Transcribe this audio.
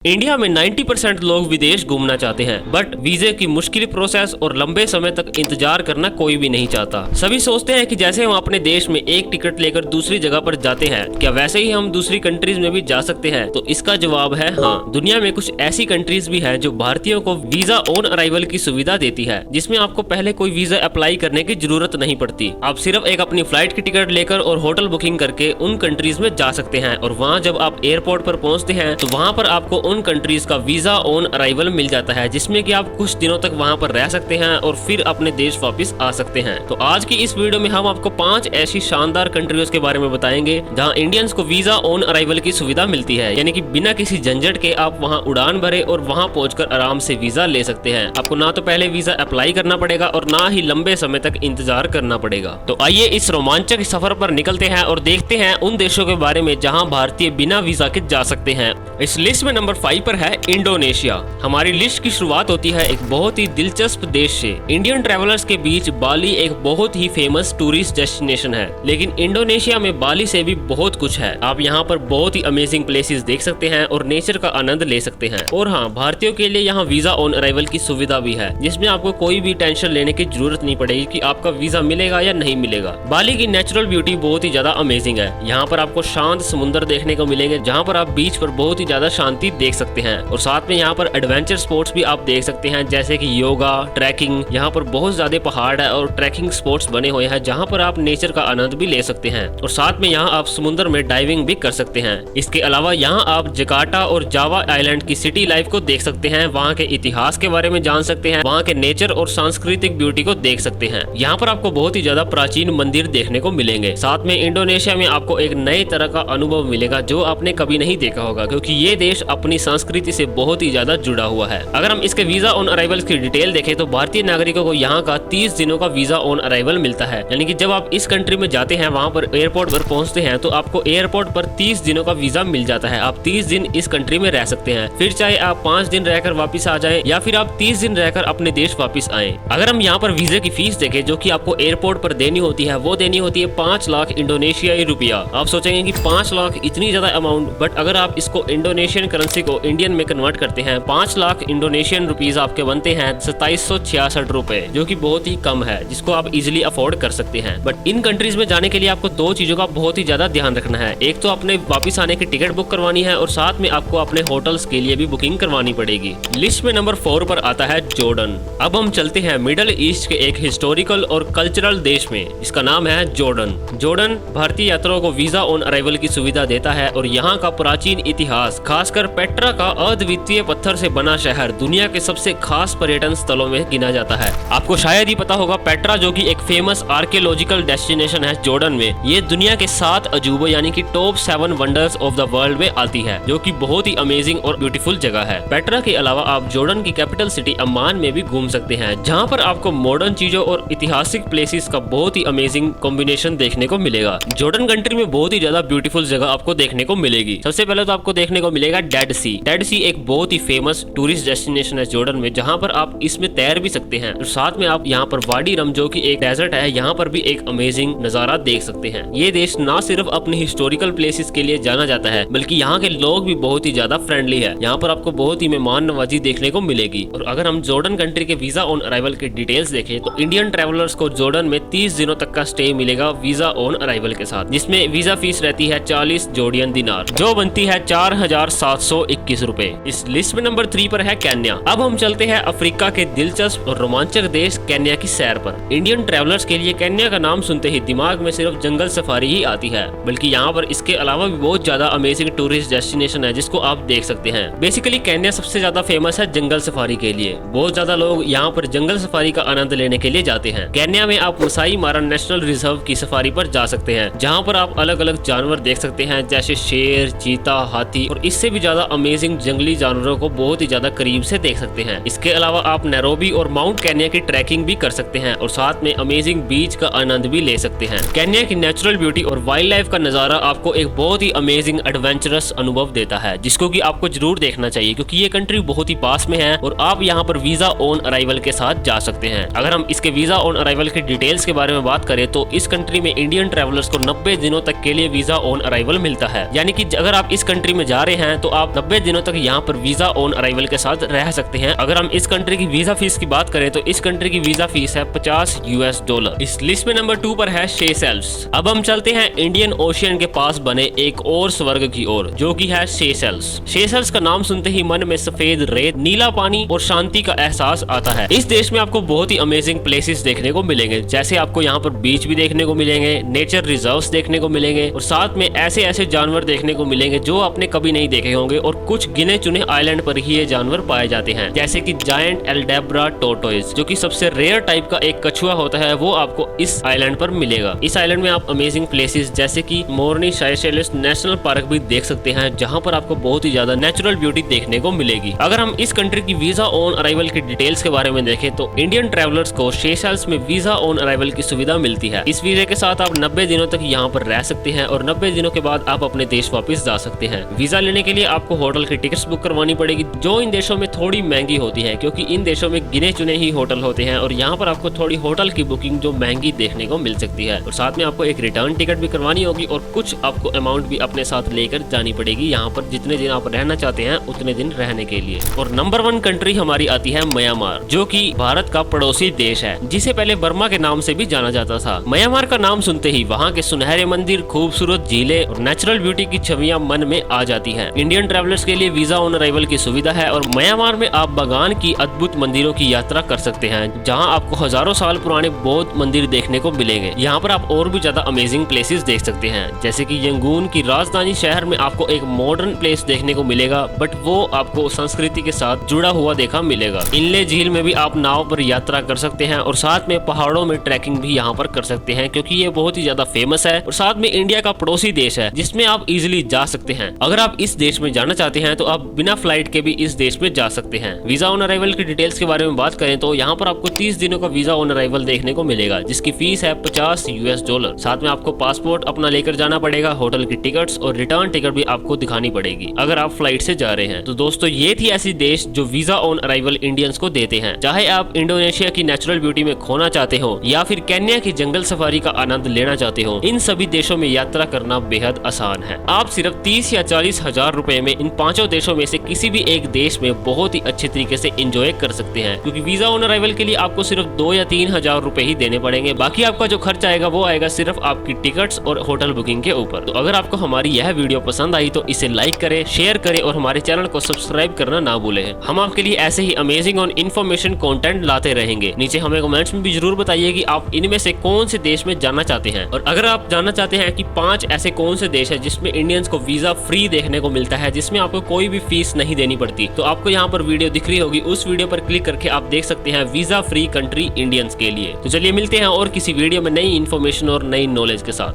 India में 90% लोग विदेश घूमना चाहते हैं, बट वीजे की मुश्किल प्रोसेस और लंबे समय तक इंतजार करना कोई भी नहीं चाहता। सभी सोचते हैं कि जैसे हम अपने देश में एक टिकट लेकर दूसरी जगह पर जाते हैं, क्या वैसे ही हम दूसरी कंट्रीज में भी जा सकते हैं? तो इसका जवाब है हाँ। दुनिया में कुछ ऐसी कंट्रीज भी है जो भारतीयों को वीजा ऑन अराइवल की सुविधा देती है, जिसमें आपको पहले कोई वीजा अप्लाई करने की जरूरत नहीं पड़ती। आप सिर्फ एक अपनी फ्लाइट की टिकट लेकर और होटल बुकिंग करके उन कंट्रीज में जा सकते हैं, और वहाँ जब आप एयरपोर्ट पर पहुँचते हैं तो वहाँ पर आपको उन कंट्रीज का वीजा ऑन अराइवल मिल जाता है, जिसमें कि आप कुछ दिनों तक वहां पर रह सकते हैं और फिर अपने देश वापस आ सकते हैं। तो आज की इस वीडियो में हम आपको 5 ऐसी शानदार कंट्रीज के बारे में बताएंगे जहां इंडियंस को वीजा ऑन अराइवल की सुविधा मिलती है, यानी कि बिना किसी झंझट के आप वहां उड़ान भरे और वहां पहुंचकर आराम से वीजा ले सकते हैं। आपको ना तो पहले वीजा अप्लाई करना पड़ेगा और ना ही लंबे समय तक इंतजार करना पड़ेगा। तो आइए इस रोमांचक सफर पर निकलते हैं और देखते हैं उन देशों के बारे में जहाँ भारतीय बिना वीजा के जा सकते हैं। इस लिस्ट में नंबर 5 पर है इंडोनेशिया। हमारी लिस्ट की शुरुआत होती है एक बहुत ही दिलचस्प देश से। इंडियन ट्रैवलर्स के बीच बाली एक बहुत ही फेमस टूरिस्ट डेस्टिनेशन है, लेकिन इंडोनेशिया में बाली से भी बहुत कुछ है। आप यहाँ पर बहुत ही अमेजिंग प्लेसेस देख सकते हैं और नेचर का आनंद ले सकते हैं। और हाँ, भारतीयों के लिए यहाँ वीजा ऑन अराइवल की सुविधा भी है, जिसमें आपको कोई भी टेंशन लेने की जरूरत नहीं पड़ेगी कि आपका वीजा मिलेगा या नहीं मिलेगा। बाली की नेचुरल ब्यूटी बहुत ही ज्यादा अमेजिंग है। यहाँ पर आपको शांत समुद्र देखने को मिलेंगे, जहाँ पर आप बीच पर बहुत ही ज्यादा शांति देख सकते हैं। और साथ में यहाँ पर एडवेंचर स्पोर्ट्स भी आप देख सकते हैं, जैसे कि योगा, ट्रैकिंग। यहाँ पर बहुत ज्यादा पहाड़ है और ट्रैकिंग स्पॉट्स बने हुए हैं, जहाँ पर आप नेचर का आनंद भी ले सकते हैं। और साथ में यहाँ आप समुद्र में डाइविंग भी कर सकते हैं। इसके अलावा यहाँ आप जकार्ता और जावा आइलैंड की सिटी लाइफ को देख सकते हैं, वहाँ के इतिहास के बारे में जान सकते हैं, वहाँ के नेचर और सांस्कृतिक ब्यूटी को देख सकते हैं। यहाँ पर आपको बहुत ही ज्यादा प्राचीन मंदिर देखने को मिलेंगे। साथ में इंडोनेशिया में आपको एक नए तरह का अनुभव मिलेगा जो आपने कभी नहीं देखा होगा, क्योंकि ये देश अपनी संस्कृति से बहुत ही ज्यादा जुड़ा हुआ है। अगर हम इसके वीजा ऑन अराइवल की डिटेल देखें तो भारतीय नागरिकों को यहाँ का 30 दिनों का वीजा ऑन अराइवल मिलता है, यानी कि जब आप इस कंट्री में जाते हैं, वहाँ पर एयरपोर्ट पर पहुँचते हैं, तो आपको एयरपोर्ट पर 30 दिनों का वीजा मिल जाता है। आप 30 दिन इस कंट्री में रह सकते हैं, फिर चाहे आप 5 दिन रहकर वापिस आ जाए या फिर आप 30 दिन रहकर अपने देश वापिस आए। अगर हम यहाँ पर वीजे की फीस देखें जो की आपको एयरपोर्ट पर देनी होती है, वो देनी होती है 5 लाख इंडोनेशियाई रुपया। आप सोचेंगे कि 5 लाख इतनी ज्यादा अमाउंट, बट अगर आप इसको इंडोनेशियन करेंसी को इंडियन में कन्वर्ट करते हैं, 5 लाख इंडोनेशियन रुपीज आपके बनते हैं 2766 रुपए, जो कि बहुत ही कम है, जिसको आप इजीली अफोर्ड कर सकते हैं। बट इन कंट्रीज में जाने के लिए आपको 2 चीजों का बहुत ही ज्यादा ध्यान रखना है। एक तो अपने वापिस आने की टिकट बुक करवानी है, और साथ में आपको अपने होटल्स के लिए भी बुकिंग करवानी पड़ेगी। लिस्ट में नंबर 4 पर आता है जॉर्डन। अब हम चलते हैं मिडल ईस्ट के एक हिस्टोरिकल और कल्चरल देश में, इसका नाम है जॉर्डन। जॉर्डन भारतीय यात्रियों को वीजा ऑन अराइवल की सुविधा देता है, और यहाँ का प्राचीन इतिहास, खासकर पेट्रा का अद्वितीय पत्थर से बना शहर, दुनिया के सबसे खास पर्यटन स्थलों में गिना जाता है। आपको शायद ही पता होगा, पेट्रा जो कि एक फेमस आर्कियोलॉजिकल डेस्टिनेशन है जॉर्डन में, ये दुनिया के 7 अजूबों यानी कि top 7 wonders of the world में आती है, जो कि बहुत ही अमेजिंग और ब्यूटीफुल जगह है। पेट्रा के अलावा आप जॉर्डन की कैपिटल सिटी अम्मान में भी घूम सकते हैं, जहाँ पर आपको मॉडर्न चीजों और ऐतिहासिक प्लेसेस का बहुत ही अमेजिंग कॉम्बिनेशन देखने को मिलेगा। जॉर्डन कंट्री में बहुत ही ज्यादा ब्यूटीफुल जगह आपको देखने को मिलेगी। सबसे पहले तो आपको देखने को मिलेगा डेड सी। डेड सी एक बहुत ही फेमस टूरिस्ट डेस्टिनेशन है जॉर्डन में, जहाँ पर आप इसमें तैर भी सकते हैं, और साथ में आप यहाँ पर वाडी रम जो कि एक डेजर्ट है, यहाँ पर भी एक अमेजिंग नजारा देख सकते हैं। ये देश ना सिर्फ अपने हिस्टोरिकल प्लेसेस के लिए जाना जाता है, बल्कि यहाँ के लोग भी बहुत ही ज्यादा फ्रेंडली है। यहाँ पर आपको बहुत ही मेहमान नवाजी देखने को मिलेगी। और अगर हम जॉर्डन कंट्री के वीजा ऑन अराइवल के डिटेल्स देखें तो इंडियन ट्रैवलर्स को जॉर्डन में 30 दिनों तक का स्टे मिलेगा वीजा ऑन अराइवल के साथ, जिसमें वीजा फीस रहती है 40 जॉर्डियन दिनार, जो बनती है 4721 रुपए। इस लिस्ट में नंबर 3 पर है केन्या। अब हम चलते हैं अफ्रीका के दिलचस्प और रोमांचक देश केन्या की सैर पर। इंडियन ट्रैवलर्स के लिए केन्या का नाम सुनते ही दिमाग में सिर्फ जंगल सफारी ही आती है, बल्कि यहाँ पर इसके अलावा भी बहुत ज्यादा अमेजिंग टूरिस्ट डेस्टिनेशन है जिसको आप देख सकते हैं। बेसिकली केन्या सबसे ज्यादा फेमस है जंगल सफारी के लिए। बहुत ज्यादा लोग यहाँ पर जंगल सफारी का आनंद लेने के लिए जाते हैं। केन्या में आप मसाई मारा नेशनल रिजर्व की सफारी पर जा सकते हैं, जहाँ पर आप अलग अलग जानवर देख सकते हैं, जैसे शेर, चीता, हाथी, और इससे भी ज्यादा अमेजिंग जंगली जानवरों को बहुत ही ज्यादा करीब से देख सकते हैं। इसके अलावा आप नैरोबी और माउंट केन्या की ट्रैकिंग भी कर सकते हैं, और साथ में अमेजिंग बीच का आनंद भी ले सकते हैं। केन्या की नेचुरल ब्यूटी और वाइल्ड लाइफ का नजारा आपको एक बहुत ही अमेजिंग एडवेंचरस अनुभव देता है, जिसको कि आपको जरूर देखना चाहिए, क्योंकि ये कंट्री बहुत ही पास में है और आप यहाँ पर वीजा ऑन अराइवल के साथ जा सकते हैं। अगर हम इसके वीजा ऑन अराइवल के डिटेल्स के बारे में बात करें तो इस कंट्री में इंडियन ट्रैवलर्स को 90 दिनों तक के लिए वीजा ऑन अराइवल मिलता है, यानी कि अगर आप इस कंट्री में जा रहे हैं तो आप 90 दिनों तक यहाँ पर वीजा ऑन अराइवल के साथ रह सकते हैं। अगर हम इस कंट्री की वीजा फीस की बात करें तो इस कंट्री की वीजा फीस है $50। इस लिस्ट में नंबर 2 पर है सेशेल्स। अब हम चलते हैं इंडियन ओशियन के पास बने एक और स्वर्ग की ओर, जो कि है सेशेल्स। सेशेल्स का नाम सुनते ही मन में सफेद रेत, नीला पानी और शांति का एहसास आता है। इस देश में आपको बहुत ही अमेजिंग प्लेसेस देखने को मिलेंगे, जैसे आपको यहाँ पर बीच भी देखने को मिलेंगे, नेचर रिजर्व्स देखने को मिलेंगे और साथ में ऐसे ऐसे जानवर देखने को मिलेंगे जो आपने कभी नहीं देखे होंगे और कुछ गिने चुने आइलैंड पर ही ये जानवर पाए जाते हैं, जैसे कि जायंट एल्डेब्रा टोर्टोइज, जो कि सबसे रेयर टाइप का एक कछुआ होता है, वो आपको इस आइलैंड पर मिलेगा। इस आइलैंड में आप अमेजिंग प्लेसेस जैसे कि मोरनी सेशेल्स नेशनल पार्क भी देख सकते हैं, जहां पर आपको बहुत ही ज्यादा नेचुरल ब्यूटी देखने को मिलेगी। अगर हम इस कंट्री की वीजा ऑन अराइवल की डिटेल्स के बारे में देखें तो इंडियन ट्रैवलर्स को सेशेल्स में वीजा ऑन अराइवल की सुविधा मिलती है। इस वीजा के साथ आप 90 दिनों तक यहाँ पर रह सकते हैं और 90 दिनों के बाद आप अपने देश वापस जा सकते हैं। वीजा लेने के लिए आपको होटल की टिकट्स बुक करवानी पड़ेगी, जो इन देशों में थोड़ी महंगी होती है, क्योंकि इन देशों में गिने चुने ही होटल होते हैं और यहाँ पर आपको थोड़ी होटल की बुकिंग जो महंगी देखने को मिल सकती है। और साथ में आपको एक रिटर्न टिकट भी करवानी होगी और कुछ आपको अमाउंट भी अपने साथ लेकर जानी पड़ेगी यहाँ पर, जितने दिन आप रहना चाहते हैं उतने दिन रहने के लिए। और नंबर 1 कंट्री हमारी आती है म्यांमार, जो कि भारत का पड़ोसी देश है, जिसे पहले बर्मा के नाम से भी जाना जाता था। म्यांमार का नाम सुनते ही वहाँ के सुनहरे मंदिर, खूबसूरत झीलें और नेचुरल ब्यूटी की छवियां मन में आ जाती हैं। इंडियन ट्रैवलर्स के लिए वीजा ऑन अराइवल की सुविधा है और म्यांमार में आप बागान की अद्भुत मंदिरों की यात्रा कर सकते हैं, जहां आपको हजारों साल पुराने बौद्ध मंदिर देखने को मिलेंगे। यहाँ पर आप और भी ज्यादा अमेजिंग प्लेसेस देख सकते हैं, जैसे कि यंगून की राजधानी शहर में आपको एक मॉडर्न प्लेस देखने को मिलेगा, बट वो आपको संस्कृति के साथ जुड़ा हुआ देखा मिलेगा। इनले झील में भी आप नाव पर यात्रा कर सकते हैं और साथ में पहाड़ों में ट्रैकिंग भी यहाँ पर कर सकते हैं, क्योंकि ये बहुत ही ज्यादा फेमस है और साथ में इंडिया का पड़ोसी देश है, जिसमें आप इजिली जा सकते हैं। अगर आप इस देश में जाना चाहते हैं तो आप बिना फ्लाइट के भी इस देश में जा सकते हैं। वीजा ऑन अराइवल की डिटेल्स के बारे में बात करें तो यहाँ पर आपको 30 दिनों का वीजा ऑन अराइवल देखने को मिलेगा, जिसकी फीस है $50। साथ में आपको पासपोर्ट अपना लेकर जाना पड़ेगा, होटल की टिकट्स और रिटर्न टिकट भी आपको दिखानी पड़ेगी अगर आप फ्लाइट से जा रहे हैं। तो दोस्तों, ये थी ऐसी देश जो वीजा ऑन अराइवल इंडियंस को देते हैं। चाहे आप इंडोनेशिया की नेचुरल ब्यूटी में खोना चाहते हो या फिर केन्या की जंगल सफारी का आनंद लेना चाहते हो, इन सभी देशों में यात्रा करना बेहद आसान है। आप सिर्फ 30 या 40 हजार रुपए में इन 5 देशों में से किसी भी एक देश में बहुत ही अच्छे तरीके से एंजॉय कर सकते हैं, क्योंकि वीजा ऑन अराइवल के लिए आपको सिर्फ 2 या 3 हजार रुपए ही देने पड़ेंगे। बाकी आपका जो खर्च आएगा वो आएगा सिर्फ आपकी टिकट्स और होटल बुकिंग के ऊपर। तो अगर आपको हमारी यह वीडियो पसंद आई तो इसे लाइक करें, शेयर करें और हमारे चैनल को सब्सक्राइब करना ना भूलें। हम आपके लिए ऐसे ही अमेजिंग और इन्फॉर्मेशन कंटेंट लाते रहेंगे। नीचे हमें कमेंट्स में भी जरूर बताइए कि आप इनमें से कौन से देश में जाना चाहते हैं, और अगर आप जानना चाहते हैं कि 5 ऐसे कौन से देश है जिसमें इंडियंस को वीजा फ्री देखने को मिलता है, जिसमें आपको कोई भी फीस नहीं देनी पड़ती, तो आपको यहाँ पर वीडियो दिख रही होगी, उस वीडियो पर क्लिक करके आप देख सकते हैं वीजा फ्री कंट्री इंडियंस के लिए। तो चलिए मिलते हैं और किसी वीडियो में नई इन्फॉर्मेशन और नई नॉलेज के साथ।